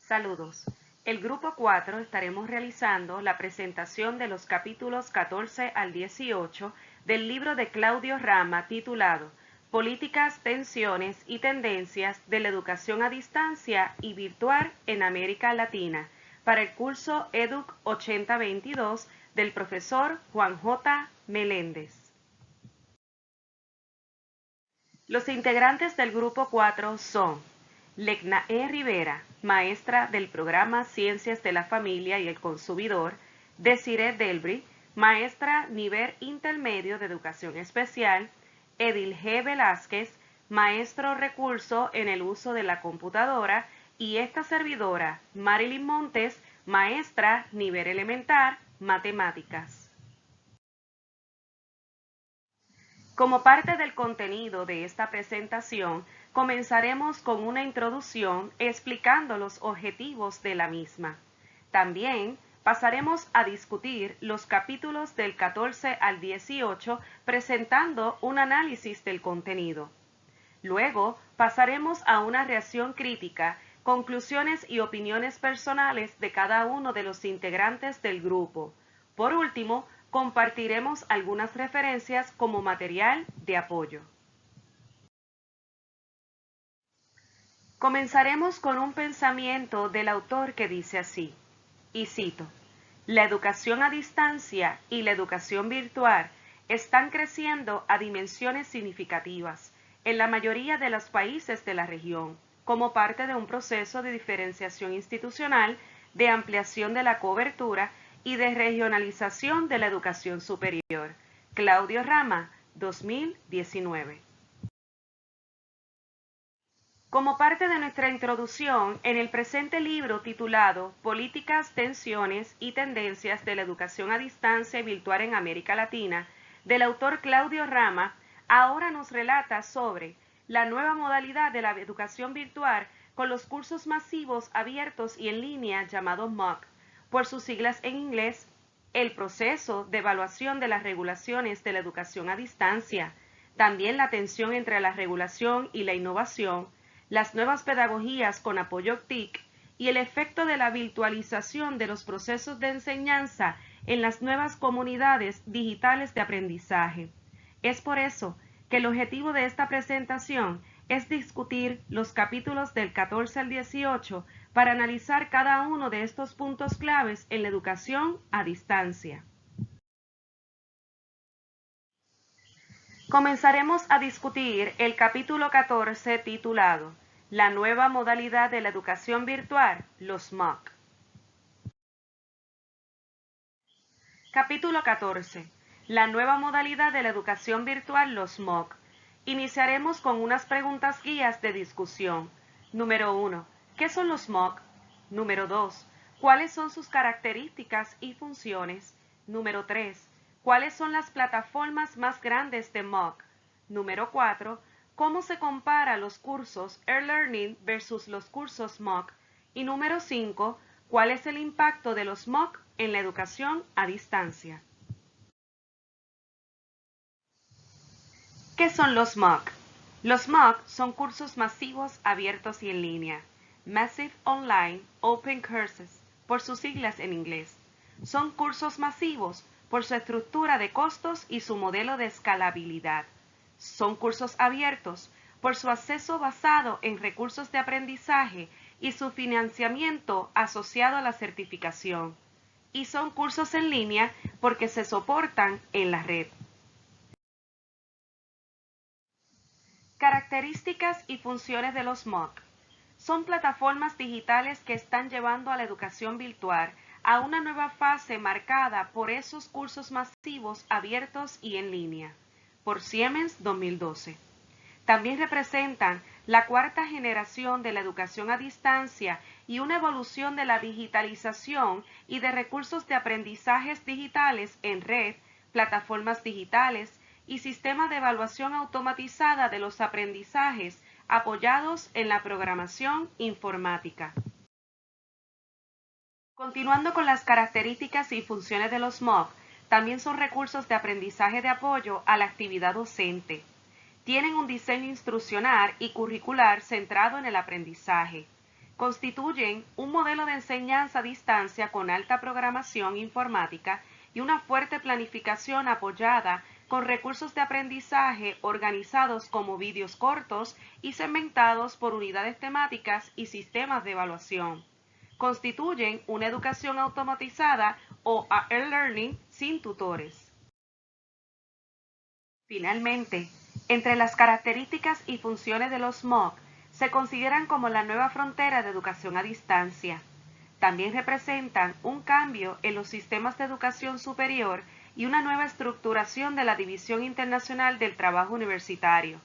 Saludos. El grupo 4 estaremos realizando la presentación de los capítulos 14 al 18 del libro de Claudio Rama titulado Políticas, Tensiones y Tendencias de la Educación a Distancia y Virtual en América Latina para el curso EDUC 8022 del profesor Juan J. Meléndez. Los integrantes del grupo 4 son Legna E. Rivera, maestra del programa Ciencias de la Familia y el Consumidor; Desiree Delbry, maestra nivel intermedio de Educación Especial; Edil G. Velázquez, maestro recurso en el uso de la computadora; y esta servidora, Marilyn Montes, maestra nivel elemental, Matemáticas. Como parte del contenido de esta presentación, comenzaremos con una introducción explicando los objetivos de la misma. También pasaremos a discutir los capítulos del 14 al 18 presentando un análisis del contenido. Luego pasaremos a una reacción crítica, conclusiones y opiniones personales de cada uno de los integrantes del grupo. Por último, compartiremos algunas referencias como material de apoyo. Comenzaremos con un pensamiento del autor que dice así, y cito: la educación a distancia y la educación virtual están creciendo a dimensiones significativas en la mayoría de los países de la región, como parte de un proceso de diferenciación institucional, de ampliación de la cobertura y de regionalización de la educación superior. Claudio Rama, 2019. Como parte de nuestra introducción, en el presente libro titulado Políticas, Tensiones y Tendencias de la Educación a Distancia y Virtual en América Latina, del autor Claudio Rama, ahora nos relata sobre la nueva modalidad de la educación virtual con los cursos masivos abiertos y en línea llamados MOOC, por sus siglas en inglés, el proceso de evaluación de las regulaciones de la educación a distancia, también la tensión entre la regulación y la innovación, las nuevas pedagogías con apoyo TIC y el efecto de la virtualización de los procesos de enseñanza en las nuevas comunidades digitales de aprendizaje. Es por eso que el objetivo de esta presentación es discutir los capítulos del 14 al 18 para analizar cada uno de estos puntos claves en la educación a distancia. Comenzaremos a discutir el capítulo 14 titulado La nueva modalidad de la educación virtual, los MOOC. Capítulo 14. La nueva modalidad de la educación virtual, los MOOC. Iniciaremos con unas preguntas guías de discusión. Número 1. ¿Qué son los MOOC? Número 2. ¿Cuáles son sus características y funciones? Número 3. ¿Cuáles son las plataformas más grandes de MOOC? Número 4. ¿Cómo se compara los cursos e-learning versus los cursos MOOC? Y número 5. ¿Cuál es el impacto de los MOOC en la educación a distancia? ¿Qué son los MOOC? Los MOOC son cursos masivos abiertos y en línea, Massive Online Open Courses, por sus siglas en inglés. Son cursos masivos por su estructura de costos y su modelo de escalabilidad. Son cursos abiertos por su acceso basado en recursos de aprendizaje y su financiamiento asociado a la certificación. Y son cursos en línea porque se soportan en la red. Características y funciones de los MOOC. Son plataformas digitales que están llevando a la educación virtual a una nueva fase marcada por esos cursos masivos abiertos y en línea, por Siemens 2012. También representan la cuarta generación de la educación a distancia y una evolución de la digitalización y de recursos de aprendizajes digitales en red, plataformas digitales y sistema de evaluación automatizada de los aprendizajes apoyados en la programación informática. Continuando con las características y funciones de los MOOC, también son recursos de aprendizaje de apoyo a la actividad docente. Tienen un diseño instruccional y curricular centrado en el aprendizaje. constituyen un modelo de enseñanza a distancia con alta programación informática y una fuerte planificación apoyada con recursos de aprendizaje organizados como vídeos cortos y segmentados por unidades temáticas y sistemas de evaluación. Constituyen una educación automatizada o e-learning sin tutores. Finalmente, entre las características y funciones de los MOOC se consideran como la nueva frontera de educación a distancia. También representan un cambio en los sistemas de educación superior y una nueva estructuración de la División Internacional del Trabajo Universitario.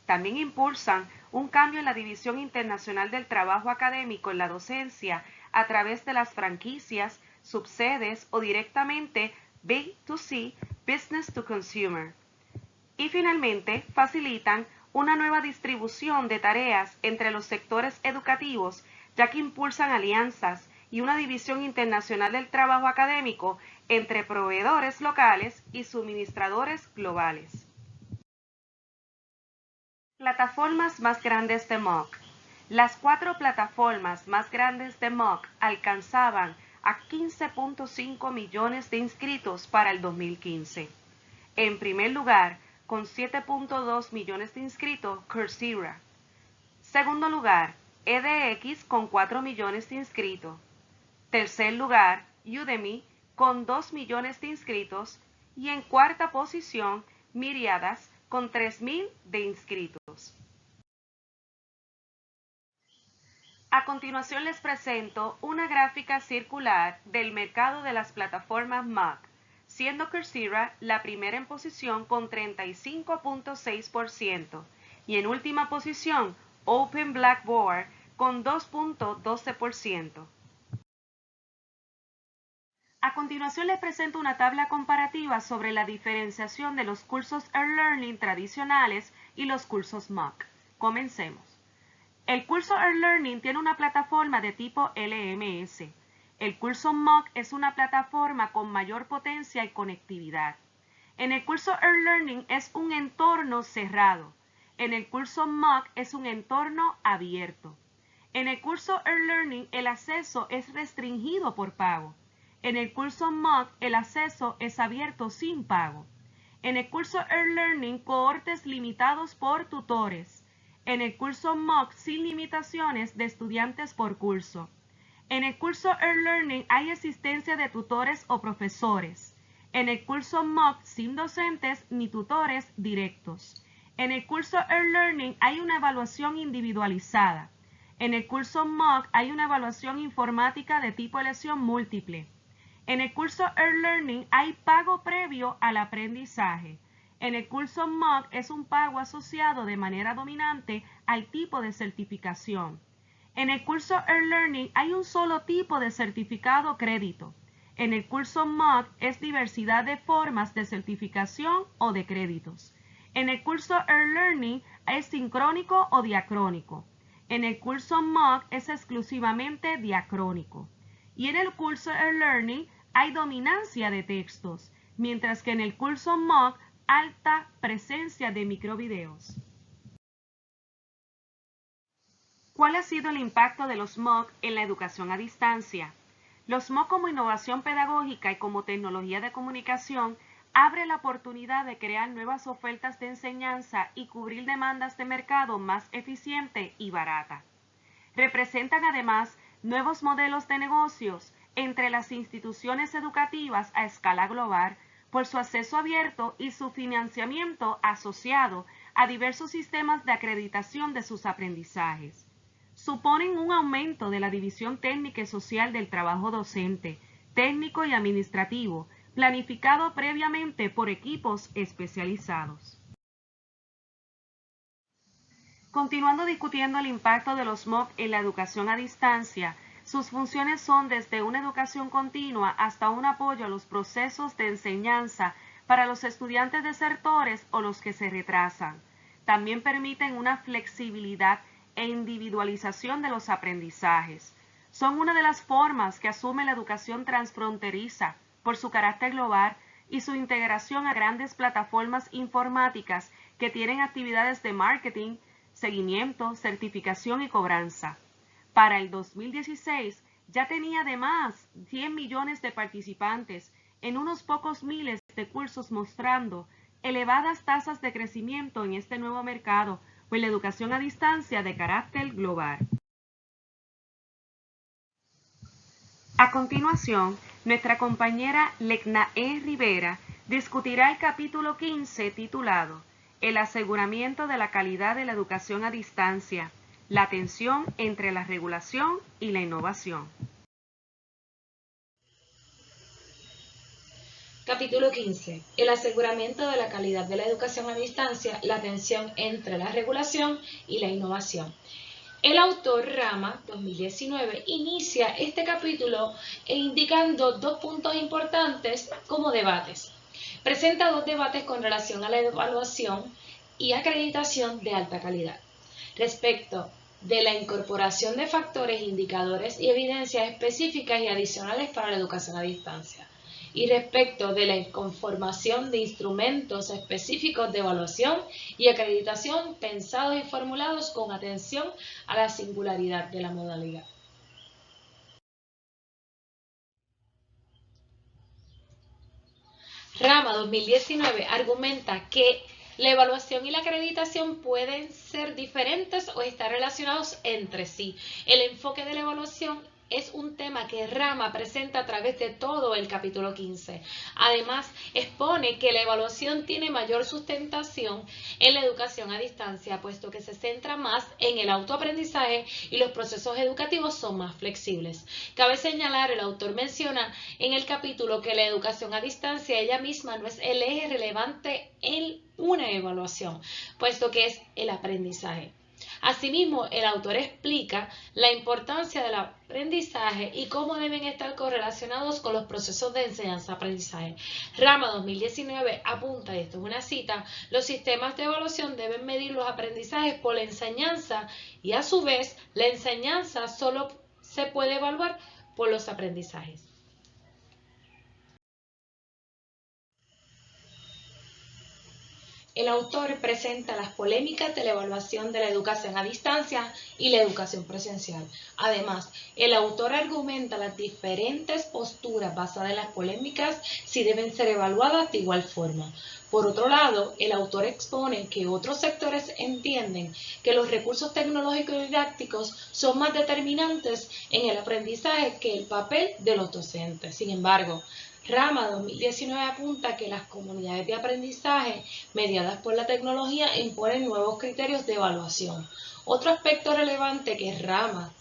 También impulsan un cambio en la División Internacional del Trabajo Académico en la docencia a través de las franquicias, subsedes o directamente B2C, Business to Consumer. Y finalmente, facilitan una nueva distribución de tareas entre los sectores educativos, ya que impulsan alianzas y una división internacional del trabajo académico entre proveedores locales y suministradores globales. Plataformas más grandes de MOOC. Las 4 plataformas más grandes de MOOC alcanzaban a 15.5 millones de inscritos para el 2015. En primer lugar, con 7.2 millones de inscritos, Coursera. Segundo lugar, edX con 4 millones de inscritos. Tercer lugar, Udemy con 2 millones de inscritos. Y en cuarta posición, Myriadas con 3.000 de inscritos. A continuación les presento una gráfica circular del mercado de las plataformas MOOC, siendo Coursera la primera en posición con 35.6% y en última posición Open Blackboard con 2.12%. A continuación les presento una tabla comparativa sobre la diferenciación de los cursos e-learning tradicionales y los cursos MOOC. Comencemos. El curso e-learning tiene una plataforma de tipo LMS. El curso MOOC es una plataforma con mayor potencia y conectividad. En el curso e-learning es un entorno cerrado. En el curso MOOC es un entorno abierto. En el curso e-learning el acceso es restringido por pago. En el curso MOOC el acceso es abierto sin pago. En el curso e-learning cohortes limitados por tutores. En el curso MOOC sin limitaciones de estudiantes por curso. En el curso e-learning hay existencia de tutores o profesores. En el curso MOOC sin docentes ni tutores directos. En el curso e-learning hay una evaluación individualizada. En el curso MOOC hay una evaluación informática de tipo elección múltiple. En el curso e-learning hay pago previo al aprendizaje. En el curso MOOC es un pago asociado de manera dominante al tipo de certificación. En el curso e-learning hay un solo tipo de certificado crédito. En el curso MOOC es diversidad de formas de certificación o de créditos. En el curso e-learning es sincrónico o diacrónico. En el curso MOOC es exclusivamente diacrónico. Y en el curso e-learning hay dominancia de textos, mientras que en el curso MOOC alta presencia de microvideos. ¿Cuál ha sido el impacto de los MOOC en la educación a distancia? Los MOOC como innovación pedagógica y como tecnología de comunicación abre la oportunidad de crear nuevas ofertas de enseñanza y cubrir demandas de mercado más eficiente y barata. Representan además nuevos modelos de negocios entre las instituciones educativas a escala global por su acceso abierto y su financiamiento asociado a diversos sistemas de acreditación de sus aprendizajes. Suponen un aumento de la división técnica y social del trabajo docente, técnico y administrativo, planificado previamente por equipos especializados. Continuando discutiendo el impacto de los MOOC en la educación a distancia, sus funciones son desde una educación continua hasta un apoyo a los procesos de enseñanza para los estudiantes desertores o los que se retrasan. También permiten una flexibilidad e individualización de los aprendizajes. Son una de las formas que asume la educación transfronteriza por su carácter global y su integración a grandes plataformas informáticas que tienen actividades de marketing, seguimiento, certificación y cobranza. Para el 2016 ya tenía además 100 millones de participantes en unos pocos miles de cursos, mostrando elevadas tasas de crecimiento en este nuevo mercado, pues la educación a distancia de carácter global. A continuación, nuestra compañera Lecnae Rivera discutirá el capítulo 15 titulado El aseguramiento de la calidad de la educación a distancia, la tensión entre la regulación y la innovación. Capítulo 15. El aseguramiento de la calidad de la educación a distancia, la tensión entre la regulación y la innovación. El autor Rama, 2019, inicia este capítulo indicando dos puntos importantes como debates. Presenta dos debates con relación a la evaluación y acreditación de alta calidad. Respecto de la incorporación de factores, indicadores y evidencias específicas y adicionales para la educación a distancia. Y respecto de la conformación de instrumentos específicos de evaluación y acreditación pensados y formulados con atención a la singularidad de la modalidad. Rama 2019 argumenta que la evaluación y la acreditación pueden ser diferentes o estar relacionados entre sí. El enfoque de la evaluación es un tema que Rama presenta a través de todo el capítulo 15. Además, expone que la evaluación tiene mayor sustentación en la educación a distancia, puesto que se centra más en el autoaprendizaje y los procesos educativos son más flexibles. Cabe señalar, el autor menciona en el capítulo que la educación a distancia ella misma no es el eje relevante en una evaluación, puesto que es el aprendizaje. Asimismo, el autor explica la importancia del aprendizaje y cómo deben estar correlacionados con los procesos de enseñanza-aprendizaje. Rama 2019 apunta, y esto es una cita, los sistemas de evaluación deben medir los aprendizajes por la enseñanza y a su vez la enseñanza solo se puede evaluar por los aprendizajes. El autor presenta las polémicas de la evaluación de la educación a distancia y la educación presencial. Además, el autor argumenta las diferentes posturas basadas en las polémicas si deben ser evaluadas de igual forma. Por otro lado, el autor expone que otros sectores entienden que los recursos tecnológicos y didácticos son más determinantes en el aprendizaje que el papel de los docentes. Sin embargo, Rama 2019 apunta que las comunidades de aprendizaje mediadas por la tecnología imponen nuevos criterios de evaluación. Otro aspecto relevante que Rama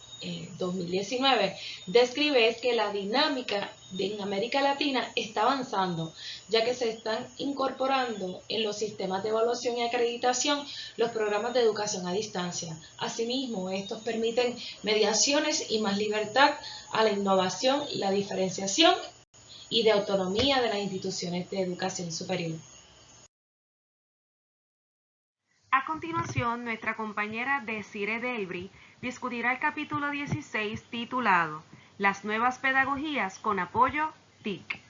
2019 describe es que la dinámica en América Latina está avanzando, ya que se están incorporando en los sistemas de evaluación y acreditación los programas de educación a distancia. Asimismo, estos permiten mediaciones y más libertad a la innovación, la diferenciación y de autonomía de las instituciones de educación superior. A continuación, nuestra compañera Desiree Delbry discutirá el capítulo 16 titulado Las nuevas pedagogías con apoyo TIC.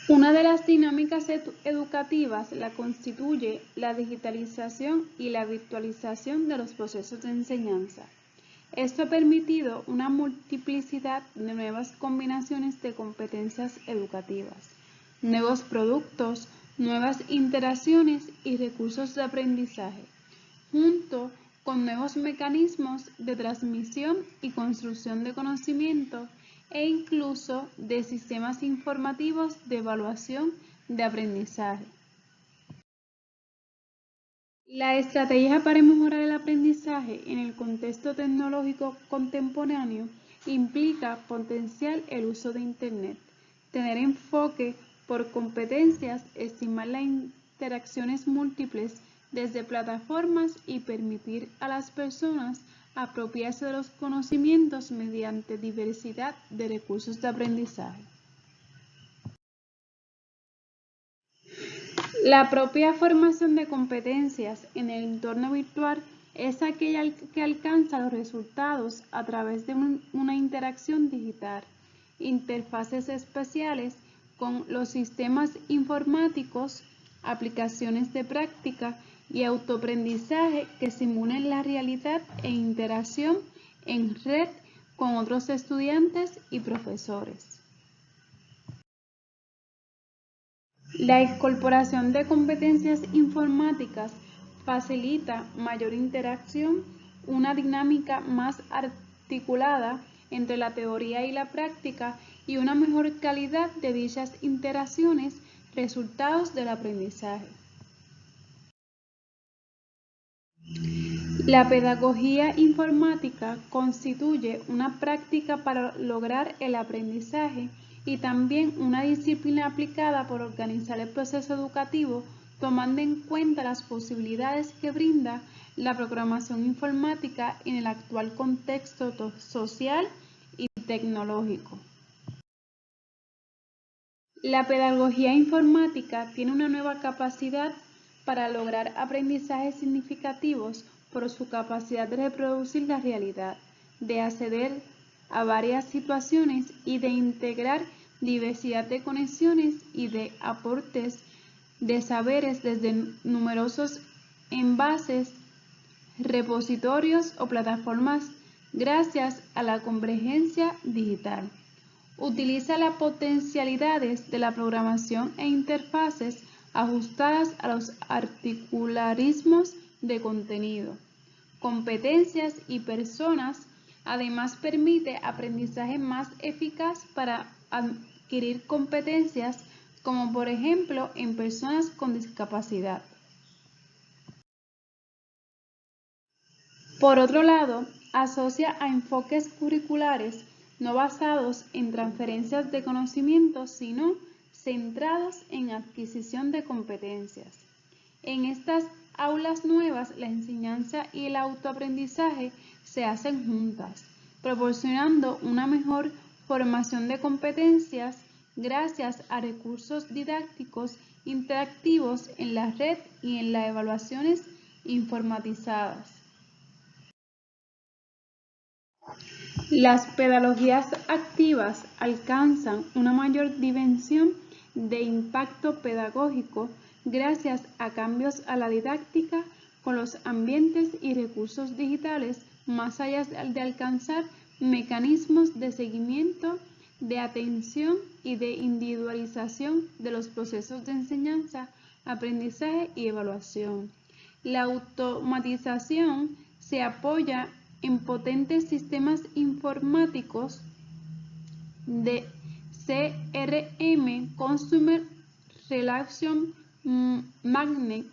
Una de las dinámicas educativas la constituye la digitalización y la virtualización de los procesos de enseñanza. Esto ha permitido una multiplicidad de nuevas combinaciones de competencias educativas, nuevos productos, nuevas interacciones y recursos de aprendizaje, junto con nuevos mecanismos de transmisión y construcción de conocimiento e incluso de sistemas informativos de evaluación de aprendizaje. La estrategia para mejorar el aprendizaje en el contexto tecnológico contemporáneo implica potenciar el uso de Internet, tener enfoque por competencias, estimar las interacciones múltiples desde plataformas y permitir a las personas apropiarse de los conocimientos mediante diversidad de recursos de aprendizaje. La propia formación de competencias en el entorno virtual es aquella que alcanza los resultados a través de una interacción digital, interfaces especiales con los sistemas informáticos, aplicaciones de práctica y autoaprendizaje que simulen la realidad e interacción en red con otros estudiantes y profesores. La incorporación de competencias informáticas facilita mayor interacción, una dinámica más articulada entre la teoría y la práctica y una mejor calidad de dichas interacciones, resultados del aprendizaje. La pedagogía informática constituye una práctica para lograr el aprendizaje y también una disciplina aplicada por organizar el proceso educativo tomando en cuenta las posibilidades que brinda la programación informática en el actual contexto social y tecnológico. La pedagogía informática tiene una nueva capacidad para lograr aprendizajes significativos por su capacidad de reproducir la realidad, de acceder a varias situaciones y de integrar diversidad de conexiones y de aportes de saberes desde numerosos envases, repositorios o plataformas gracias a la convergencia digital. Utiliza las potencialidades de la programación e interfaces ajustadas a los particularismos de contenido, competencias y personas. Además, permite aprendizaje más eficaz para adquirir competencias, como por ejemplo en personas con discapacidad. Por otro lado, asocia a enfoques curriculares no basados en transferencias de conocimientos, sino centrados en adquisición de competencias. En estas aulas nuevas, la enseñanza y el autoaprendizaje se hacen juntas, proporcionando una mejor formación de competencias gracias a recursos didácticos interactivos en la red y en las evaluaciones informatizadas. Las pedagogías activas alcanzan una mayor dimensión de impacto pedagógico gracias a cambios a la didáctica con los ambientes y recursos digitales, más allá de alcanzar mecanismos de seguimiento, de atención y de individualización de los procesos de enseñanza, aprendizaje y evaluación. La automatización se apoya en potentes sistemas informáticos de CRM, Customer Relation Management,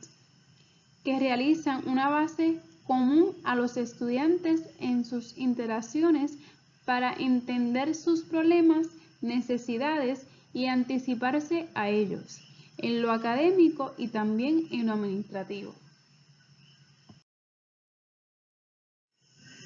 que realizan una base común a los estudiantes en sus interacciones para entender sus problemas, necesidades y anticiparse a ellos, en lo académico y también en lo administrativo.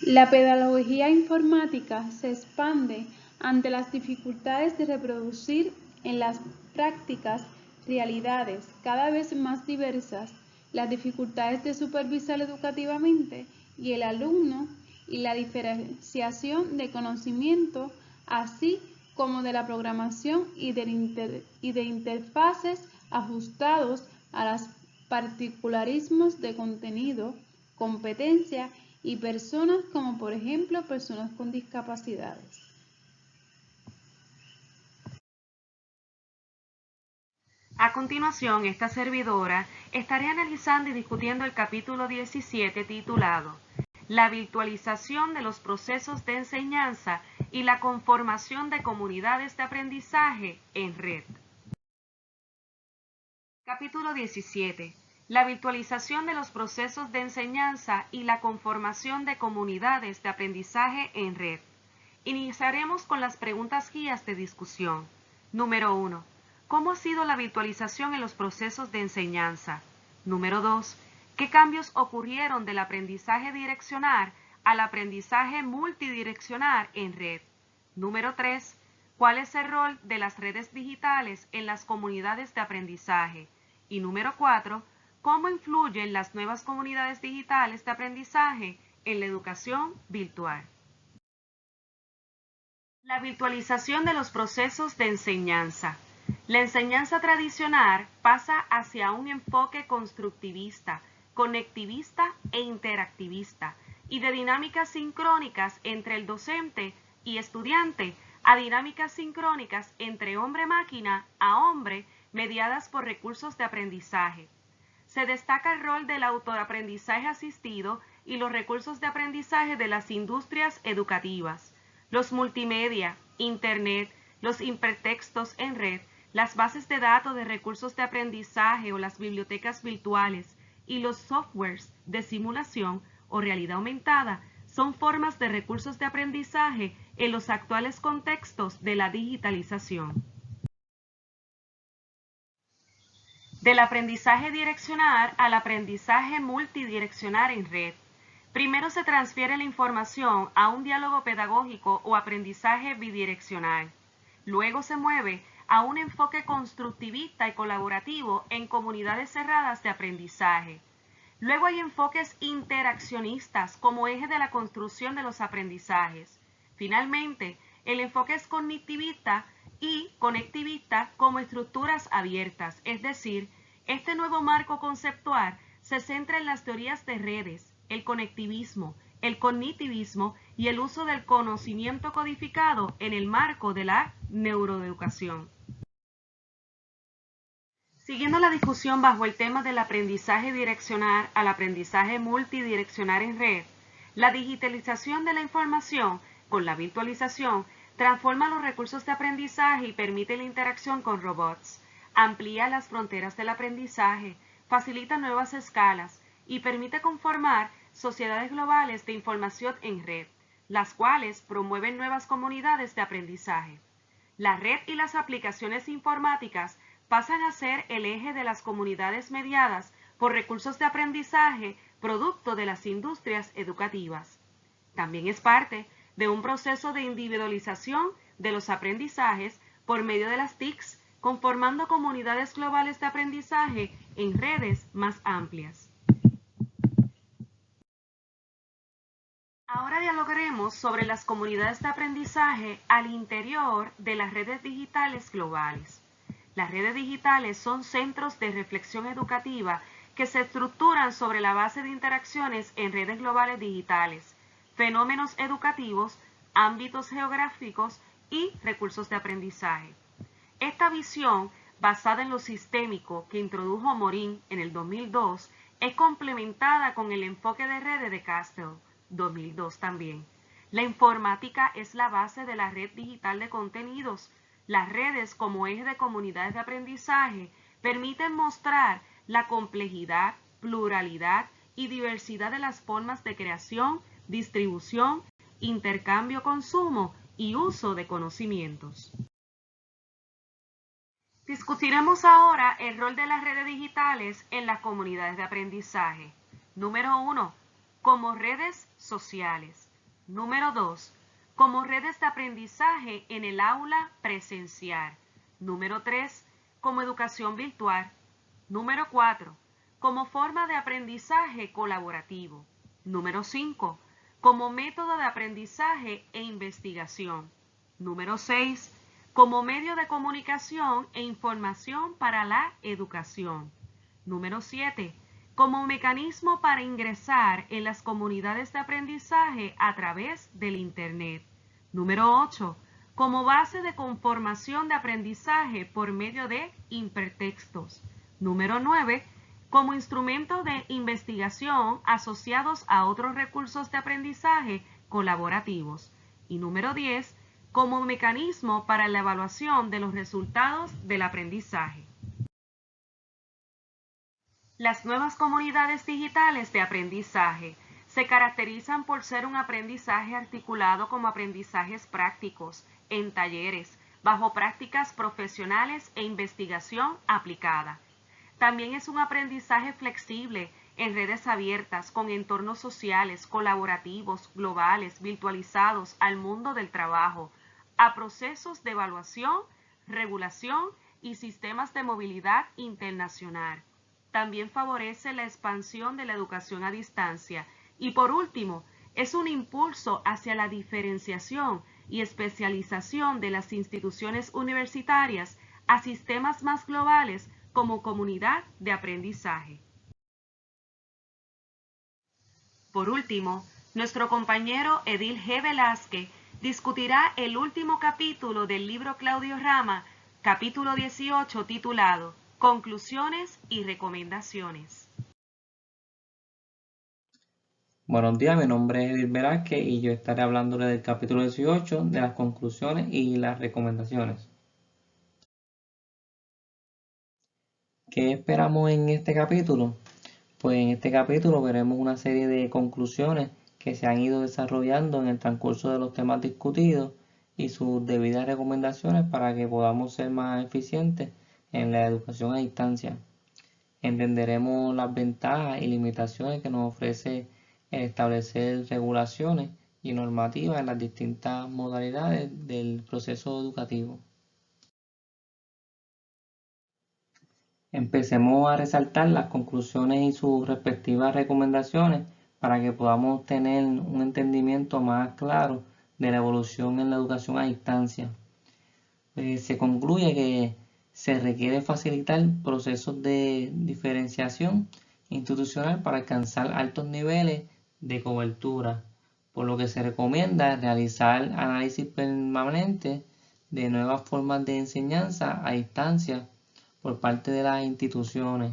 La pedagogía informática se expande ante las dificultades de reproducir en las prácticas realidades cada vez más diversas, las dificultades de supervisar educativamente y el alumno y la diferenciación de conocimiento, así como de la programación y de interfaces ajustados a los particularismos de contenido, competencia y personas como por ejemplo personas con discapacidades. A continuación, esta servidora estaré analizando y discutiendo el capítulo 17 titulado La virtualización de los procesos de enseñanza y la conformación de comunidades de aprendizaje en red. Capítulo 17. La virtualización de los procesos de enseñanza y la conformación de comunidades de aprendizaje en red. Iniciaremos con las preguntas guías de discusión. Número 1. ¿Cómo ha sido la virtualización en los procesos de enseñanza? Número 2. ¿Qué cambios ocurrieron del aprendizaje direccional al aprendizaje multidireccional en red? Número 3. ¿Cuál es el rol de las redes digitales en las comunidades de aprendizaje? Y número 4. ¿Cómo influyen las nuevas comunidades digitales de aprendizaje en la educación virtual? La virtualización de los procesos de enseñanza. La enseñanza tradicional pasa hacia un enfoque constructivista, conectivista e interactivista, y de dinámicas sincrónicas entre el docente y estudiante a dinámicas sincrónicas entre hombre-máquina a hombre mediadas por recursos de aprendizaje. Se destaca el rol del autoaprendizaje asistido y los recursos de aprendizaje de las industrias educativas, los multimedia, Internet, los hipertextos en red, las bases de datos de recursos de aprendizaje o las bibliotecas virtuales y los softwares de simulación o realidad aumentada son formas de recursos de aprendizaje en los actuales contextos de la digitalización. Del aprendizaje direccional al aprendizaje multidireccional en red. Primero se transfiere la información a un diálogo pedagógico o aprendizaje bidireccional. Luego se mueve a un enfoque constructivista y colaborativo en comunidades cerradas de aprendizaje. Luego hay enfoques interaccionistas como eje de la construcción de los aprendizajes. Finalmente, el enfoque es cognitivista y conectivista como estructuras abiertas, es decir, este nuevo marco conceptual se centra en las teorías de redes, el conectivismo, el cognitivismo y el uso del conocimiento codificado en el marco de la neuroeducación. Siguiendo la discusión bajo el tema del aprendizaje direccional al aprendizaje multidireccional en red, la digitalización de la información con la virtualización transforma los recursos de aprendizaje y permite la interacción con robots, amplía las fronteras del aprendizaje, facilita nuevas escalas y permite conformar sociedades globales de información en red, las cuales promueven nuevas comunidades de aprendizaje. La red y las aplicaciones informáticas pasan a ser el eje de las comunidades mediadas por recursos de aprendizaje producto de las industrias educativas. También es parte de un proceso de individualización de los aprendizajes por medio de las TICs, conformando comunidades globales de aprendizaje en redes más amplias. Ahora dialogaremos sobre las comunidades de aprendizaje al interior de las redes digitales globales. Las redes digitales son centros de reflexión educativa que se estructuran sobre la base de interacciones en redes globales digitales, fenómenos educativos, ámbitos geográficos y recursos de aprendizaje. Esta visión, basada en lo sistémico que introdujo Morin en el 2002, es complementada con el enfoque de redes de Castle, 2002 también. La informática es la base de la red digital de contenidos. Las redes como eje de comunidades de aprendizaje permiten mostrar la complejidad, pluralidad y diversidad de las formas de creación, distribución, intercambio, consumo y uso de conocimientos. Discutiremos ahora el rol de las redes digitales en las comunidades de aprendizaje. Número 1. Como redes sociales. Número 2. Como redes de aprendizaje en el aula presencial. Número 3. Como educación virtual. Número 4. Como forma de aprendizaje colaborativo. Número 5. Como método de aprendizaje e investigación. Número 6. Como medio de comunicación e información para la educación. Número 7. Como mecanismo para ingresar en las comunidades de aprendizaje a través del Internet. Número 8. Como base de conformación de aprendizaje por medio de hipertextos. Número 9. Como instrumento de investigación asociados a otros recursos de aprendizaje colaborativos. Y número 10. Como mecanismo para la evaluación de los resultados del aprendizaje. Las nuevas comunidades digitales de aprendizaje se caracterizan por ser un aprendizaje articulado como aprendizajes prácticos, en talleres, bajo prácticas profesionales e investigación aplicada. También es un aprendizaje flexible en redes abiertas con entornos sociales, colaborativos, globales, virtualizados al mundo del trabajo, a procesos de evaluación, regulación y sistemas de movilidad internacional. También favorece la expansión de la educación a distancia y, por último, es un impulso hacia la diferenciación y especialización de las instituciones universitarias a sistemas más globales como comunidad de aprendizaje. Por último, nuestro compañero Edil G. Velázquez discutirá el último capítulo del libro Claudio Rama, capítulo 18, titulado Conclusiones y Recomendaciones. Buenos días, mi nombre es Edil Velázquez y yo estaré hablándole del capítulo 18 de las conclusiones y las recomendaciones. ¿Qué esperamos en este capítulo? Pues en este capítulo veremos una serie de conclusiones que se han ido desarrollando en el transcurso de los temas discutidos y sus debidas recomendaciones para que podamos ser más eficientes en la educación a distancia. Entenderemos las ventajas y limitaciones que nos ofrece el establecer regulaciones y normativas en las distintas modalidades del proceso educativo. Empecemos a resaltar las conclusiones y sus respectivas recomendaciones para que podamos tener un entendimiento más claro de la evolución en la educación a distancia. Se concluye que se requiere facilitar procesos de diferenciación institucional para alcanzar altos niveles de cobertura, por lo que se recomienda realizar análisis permanente de nuevas formas de enseñanza a distancia por parte de las instituciones.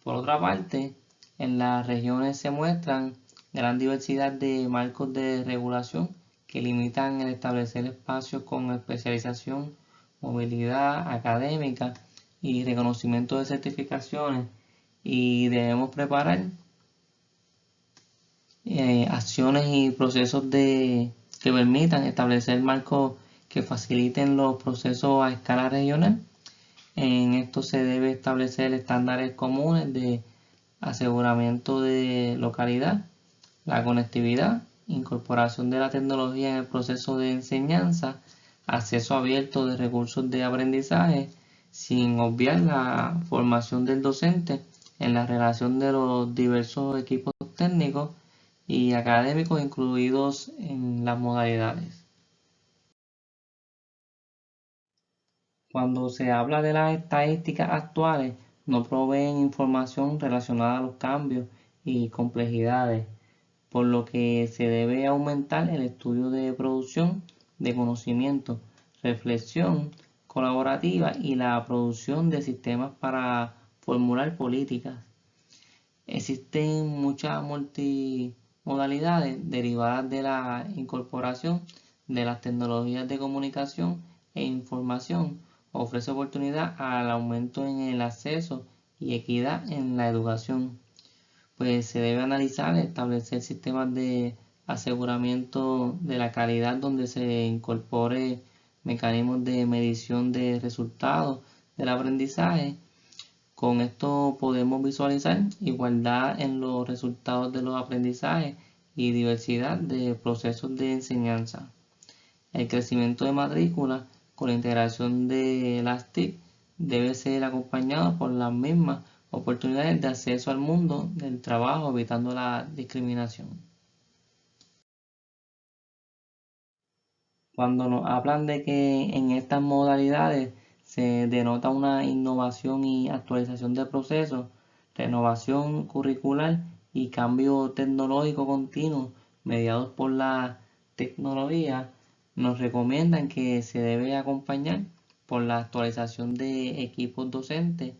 Por otra parte, en las regiones se muestran gran diversidad de marcos de regulación que limitan el establecer espacios con especialización, movilidad académica y reconocimiento de certificaciones, y debemos preparar acciones y procesos que permitan establecer marcos que faciliten los procesos a escala regional. En esto se debe establecer estándares comunes de aseguramiento de localidad, la conectividad, incorporación de la tecnología en el proceso de enseñanza, acceso abierto de recursos de aprendizaje, sin obviar la formación del docente en la relación de los diversos equipos técnicos y académicos incluidos en las modalidades. Cuando se habla de las estadísticas actuales, no proveen información relacionada a los cambios y complejidades, por lo que se debe aumentar el estudio de producción de conocimiento, reflexión colaborativa y la producción de sistemas para formular políticas. Existen muchas multimodalidades derivadas de la incorporación de las tecnologías de comunicación e información. Ofrece oportunidad al aumento en el acceso y equidad en la educación. Pues se debe analizar, establecer sistemas de aseguramiento de la calidad donde se incorpore mecanismos de medición de resultados del aprendizaje. Con esto podemos visualizar igualdad en los resultados de los aprendizajes y diversidad de procesos de enseñanza. El crecimiento de matrícula con la integración de las TIC debe ser acompañado por las mismas oportunidades de acceso al mundo del trabajo, evitando la discriminación. Cuando nos hablan de que en estas modalidades se denota una innovación y actualización de procesos, renovación curricular y cambio tecnológico continuo mediados por la tecnología, nos recomiendan que se debe acompañar por la actualización de equipos docentes,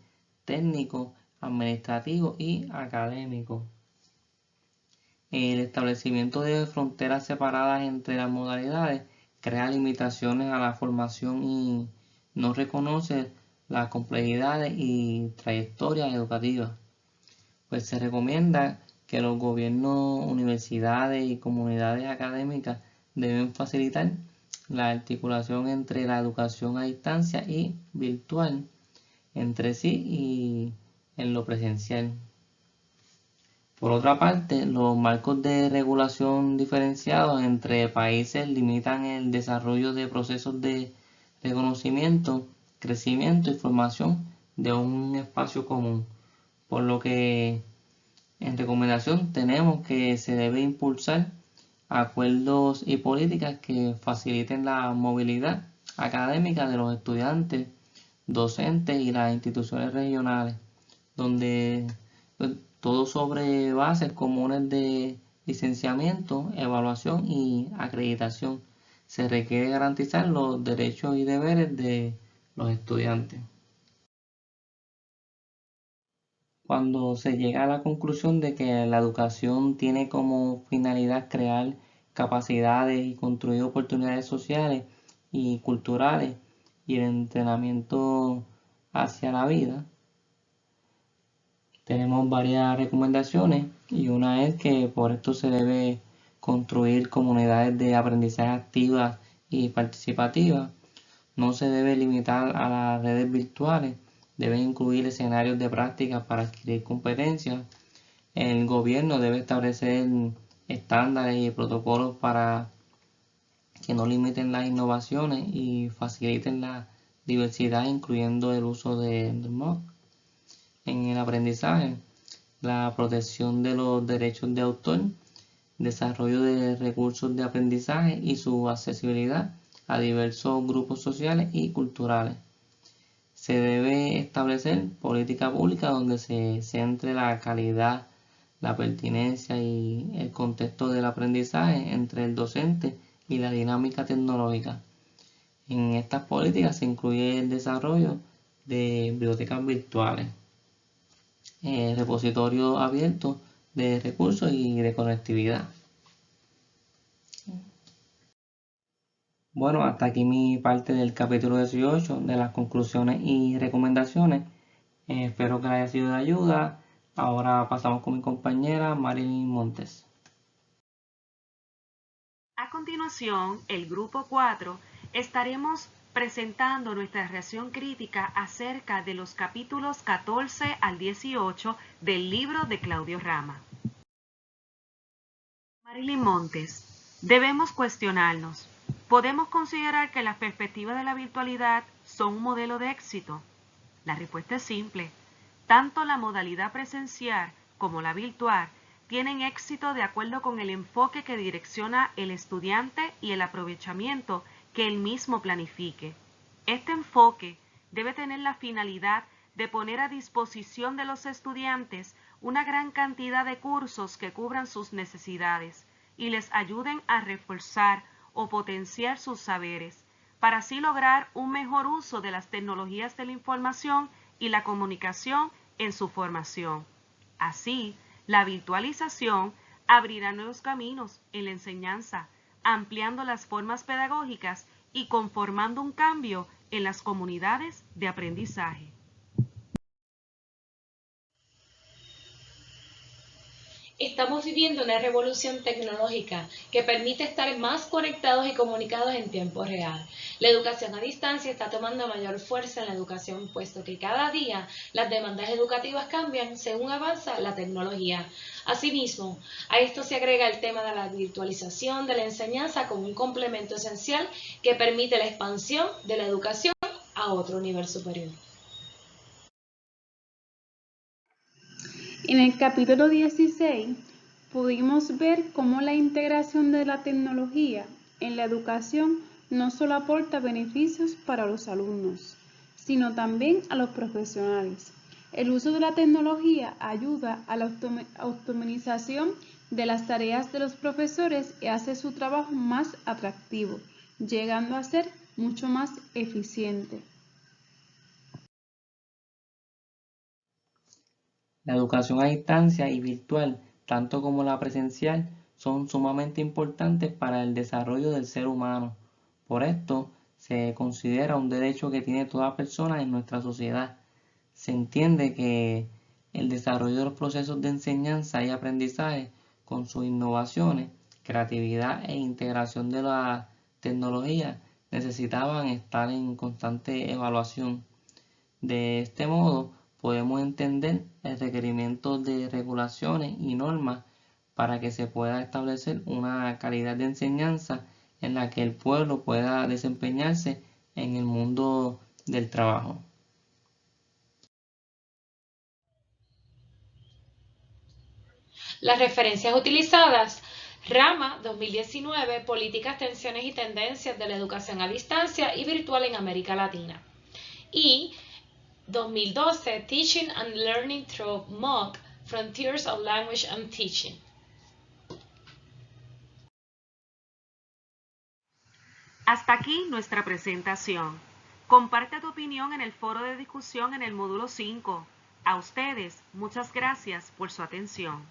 técnicos, administrativos y académicos. El establecimiento de fronteras separadas entre las modalidades crea limitaciones a la formación y no reconoce las complejidades y trayectorias educativas. Pues se recomienda que los gobiernos, universidades y comunidades académicas deben facilitar la articulación entre la educación a distancia y virtual entre sí y en lo presencial. Por otra parte, los marcos de regulación diferenciados entre países limitan el desarrollo de procesos de reconocimiento, crecimiento y formación de un espacio común, por lo que en recomendación tenemos que se debe impulsar acuerdos y políticas que faciliten la movilidad académica de los estudiantes, docentes y las instituciones regionales, donde todo sobre bases comunes de licenciamiento, evaluación y acreditación. Se requiere garantizar los derechos y deberes de los estudiantes. Cuando se llega a la conclusión de que la educación tiene como finalidad crear capacidades y construir oportunidades sociales y culturales y el entrenamiento hacia la vida, tenemos varias recomendaciones y una es que por esto se debe construir comunidades de aprendizaje activas y participativas. No se debe limitar a las redes virtuales, deben incluir escenarios de práctica para adquirir competencias. El gobierno debe establecer estándares y protocolos para que no limiten las innovaciones y faciliten la diversidad, incluyendo el uso del MOOC. En el aprendizaje, la protección de los derechos de autor, desarrollo de recursos de aprendizaje y su accesibilidad a diversos grupos sociales y culturales. Se debe establecer política pública donde se centre la calidad, la pertinencia y el contexto del aprendizaje entre el docente y la dinámica tecnológica. En estas políticas se incluye el desarrollo de bibliotecas virtuales, repositorios abiertos de recursos y de conectividad. Bueno, hasta aquí mi parte del capítulo 18 de las conclusiones y recomendaciones. Espero que les haya sido de ayuda. Ahora pasamos con mi compañera Marilyn Montes. A continuación, el grupo 4, estaremos presentando nuestra reacción crítica acerca de los capítulos 14 al 18 del libro de Claudio Rama. Marilyn Montes, debemos cuestionarnos. ¿Podemos considerar que las perspectivas de la virtualidad son un modelo de éxito? La respuesta es simple. Tanto la modalidad presencial como la virtual tienen éxito de acuerdo con el enfoque que direcciona el estudiante y el aprovechamiento que él mismo planifique. Este enfoque debe tener la finalidad de poner a disposición de los estudiantes una gran cantidad de cursos que cubran sus necesidades y les ayuden a reforzar o potenciar sus saberes, para así lograr un mejor uso de las tecnologías de la información y la comunicación en su formación. Así, la virtualización abrirá nuevos caminos en la enseñanza, ampliando las formas pedagógicas y conformando un cambio en las comunidades de aprendizaje. Estamos viviendo una revolución tecnológica que permite estar más conectados y comunicados en tiempo real. La educación a distancia está tomando mayor fuerza en la educación, puesto que cada día las demandas educativas cambian según avanza la tecnología. Asimismo, a esto se agrega el tema de la virtualización de la enseñanza como un complemento esencial que permite la expansión de la educación a otro nivel superior. En el capítulo 16 pudimos ver cómo la integración de la tecnología en la educación no solo aporta beneficios para los alumnos, sino también a los profesionales. El uso de la tecnología ayuda a la automatización de las tareas de los profesores y hace su trabajo más atractivo, llegando a ser mucho más eficiente. La educación a distancia y virtual, tanto como la presencial, son sumamente importantes para el desarrollo del ser humano. Por esto, se considera un derecho que tiene toda persona en nuestra sociedad. Se entiende que el desarrollo de los procesos de enseñanza y aprendizaje, con sus innovaciones, creatividad e integración de la tecnología, necesitaban estar en constante evaluación. De este modo, podemos entender el requerimiento de regulaciones y normas para que se pueda establecer una calidad de enseñanza en la que el pueblo pueda desempeñarse en el mundo del trabajo. Las referencias utilizadas: Rama 2019, Políticas, Tensiones y Tendencias de la Educación a Distancia y Virtual en América Latina. Y 2012, Teaching and Learning Through MOOC, Frontiers of Language and Teaching. Hasta aquí nuestra presentación. Comparte tu opinión en el foro de discusión en el módulo 5. A ustedes, muchas gracias por su atención.